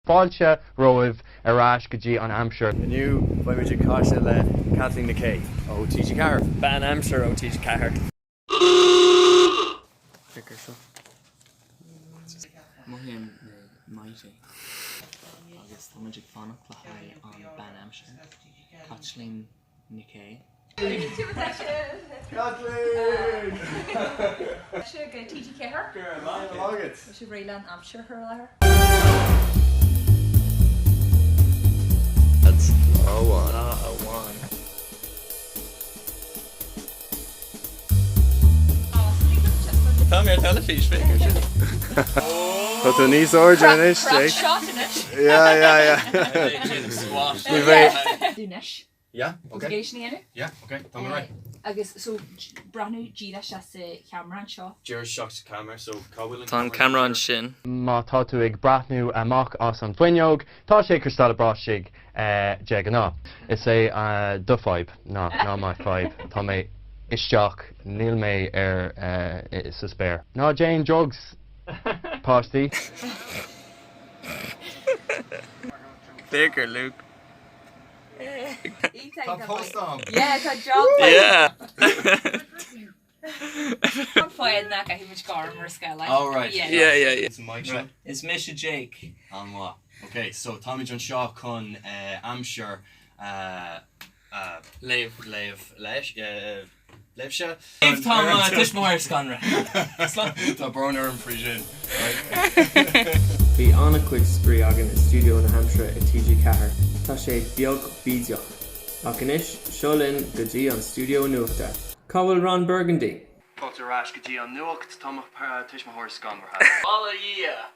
Fáilte roimh arás go dtí an Hampshire. Aniu bhaimiidir cáiste le Kathleen McKay ó TG Cahir. Ban Hampshire ó TG Cahir. Muhim maite agus táidir fannach le haid an Ban Hampshire Kathleen McKay. Kathleen! Should go TG Cahir. Good man, I like it. We should really Hampshire her there. That's A1. Tá mé telefís fé. Tá tú níos ordeal inis, Jake. Shot in it. Yeah. Dúnis. Yeah, okay. Gation in it. Yeah, okay. Tá mé right. Agus so branu gira se sa camera seo. Jerry shocked the camera, so Cowell and Tá camera an sin. Má tá tú ag brathnú amach as an twinneog, tá sé cristal brasig je ná. Is é do 5, ná mai 5. Tá mé isteach níl mé sa spéir. Ná Jane drugs pastí. Baker, Luke. Tá post on. Yeah, tá job. Yeah. Tá fáid na a himid gar mar scala. All right. Yeah. It's Mike Shaw. It's Misha Jake. On what? Okay, so Tommy John Shaw con Hampshire Leif Sha. If Tom Tishmoir Scanra. Tá Broner and Frisian. Bhí anna chuid sprí agan in studio na Hampshire i TG Cahir. Tá sé beag bídeach. Ach inis, seolinn go dtí an studio nuachta. Cowell Ron Burgundy. Potter Rash go dtí an nuacht Tomach Tishmahor Scan mar All yeah.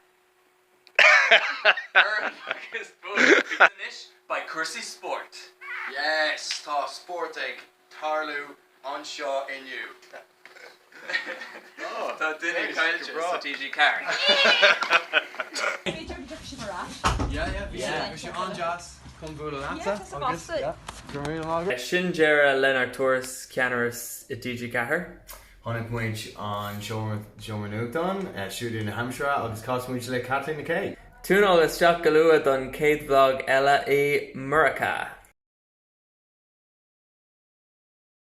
Finish by Kersey Sport. Yes, tá sport ag Tarlu on Shaw in you. Tá duine caillte sa TG Cahir. Yeah. On jazz. Come Buddha Yeah, that's a boss it. Sin Jera Leonard Torres Canaris i TG Cahir. Honnig muid an Jomer Newton, shooting in Hampshire, agus cosmuid le Kathleen McKay. Tún agus seach go luath don céad vlog eile i Murica.